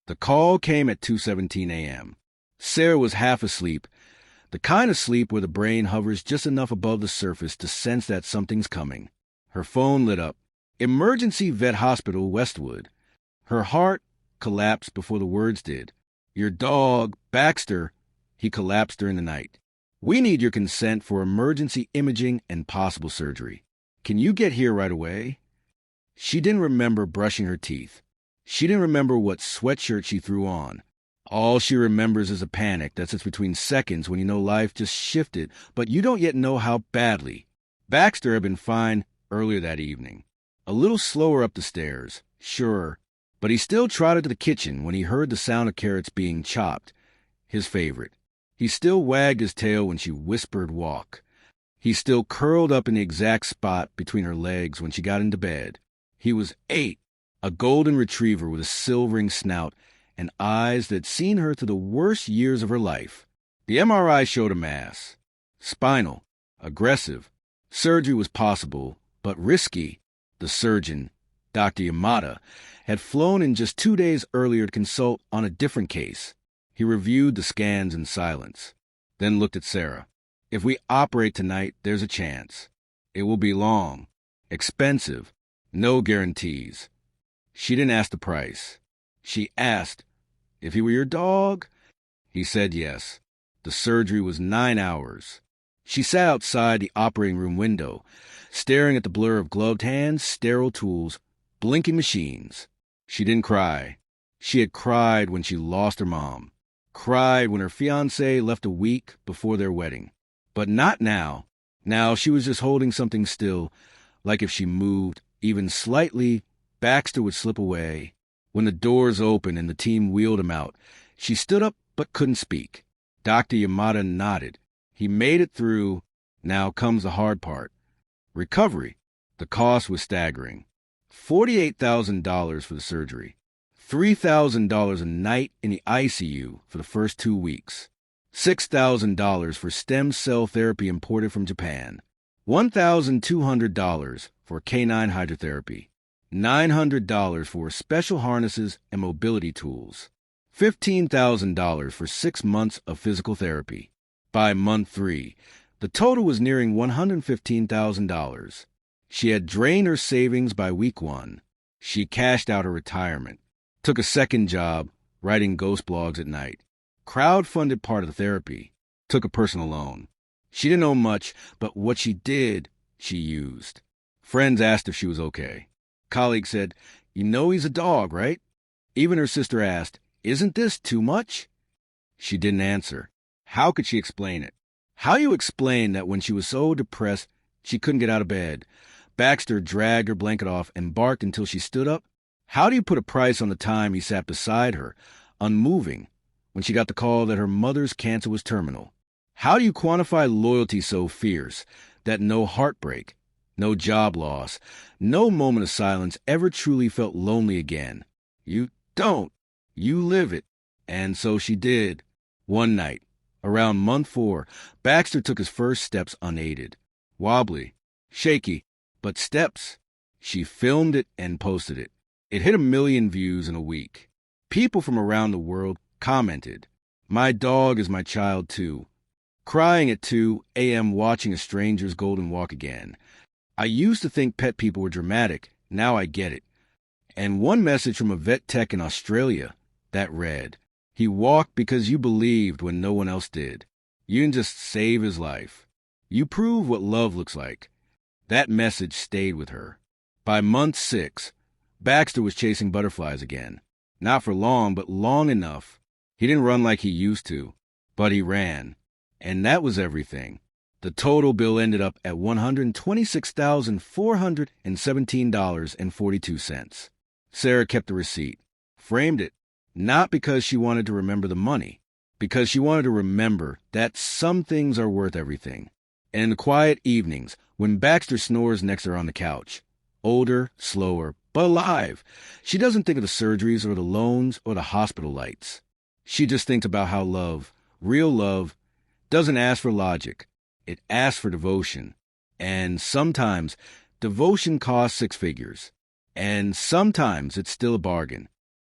The call came at 2:17 a.m. Sarah was half asleep, the kind of sleep where the brain hovers just enough above the surface to sense that something's coming. Her phone lit up. Emergency Vet Hospital, Westwood. Her heart collapsed before the words did. Your dog, Baxter, he collapsed during the night. We need your consent for emergency imaging and possible surgery. Can you get here right away? She didn't remember brushing her teeth. She didn't remember what sweatshirt she threw on. All she remembers is a panic that sits between seconds when you know life just shifted, but you don't yet know how badly. Baxter had been fine earlier that evening. A little slower up the stairs, sure, but he still trotted to the kitchen when he heard the sound of carrots being chopped, his favorite. He still wagged his tail when she whispered walk. He still curled up in the exact spot between her legs when she got into bed. He was 8, a golden retriever with a silvering snout and eyes that had seen her through the worst years of her life. The MRI showed a mass. Spinal, aggressive. Surgery was possible, but risky. The surgeon, Dr. Yamada, had flown in just 2 days earlier to consult on a different case. He reviewed the scans in silence, then looked at Sarah. If we operate tonight, there's a chance. It will be long, expensive, no guarantees. She didn't ask the price. She asked, if he were your dog? He said yes. The surgery was 9 hours. She sat outside the operating room window, staring at the blur of gloved hands, sterile tools, blinking machines. She didn't cry. She had cried when she lost her mom. Cried when her fiancé left a week before their wedding. But not now. Now she was just holding something still, like if she moved, even slightly, Baxter would slip away. When the doors opened and the team wheeled him out, she stood up but couldn't speak. Dr. Yamada nodded. He made it through. Now comes the hard part. Recovery. The cost was staggering. $48,000 for the surgery. $3,000 a night in the ICU for the first 2 weeks. $6,000 for stem cell therapy imported from Japan. $1,200 for canine hydrotherapy. $900 for special harnesses and mobility tools. $15,000 for 6 months of physical therapy. By month 3, the total was nearing $115,000. She had drained her savings by week 1. She cashed out her retirement. Took a second job, writing ghost blogs at night. Crowdfunded part of the therapy. Took a personal loan. She didn't know much, but what she did, she used. Friends asked if she was okay. Colleagues said, you know he's a dog, right? Even her sister asked, isn't this too much? She didn't answer. How could she explain it? How you explain that when she was so depressed she couldn't get out of bed, Baxter dragged her blanket off and barked until she stood up? How do you put a price on the time he sat beside her, unmoving, when she got the call that her mother's cancer was terminal? How do you quantify loyalty so fierce that no heartbreak, no job loss, no moment of silence ever truly felt lonely again? You don't. You live it. And so she did. One night, around month 4, Baxter took his first steps unaided. Wobbly, shaky, but steps. She filmed it and posted it. It hit 1 million views in a week. People from around the world commented, my dog is my child too. Crying at 2 a.m. watching a stranger's golden walk again. I used to think pet people were dramatic. Now I get it. And one message from a vet tech in Australia that read, he walked because you believed when no one else did. You didn't just save his life. You prove what love looks like. That message stayed with her. By month 6, Baxter was chasing butterflies again. Not for long, but long enough. He didn't run like he used to, but he ran. And that was everything. The total bill ended up at $126,417.42. Sarah kept the receipt, framed it, not because she wanted to remember the money, because she wanted to remember that some things are worth everything. And in the quiet evenings, when Baxter snores next to her on the couch, older, slower, but alive, she doesn't think of the surgeries or the loans or the hospital lights. She just thinks about how love, real love, doesn't ask for logic. It asks for devotion. And sometimes devotion costs 6 figures. And sometimes it's still a bargain.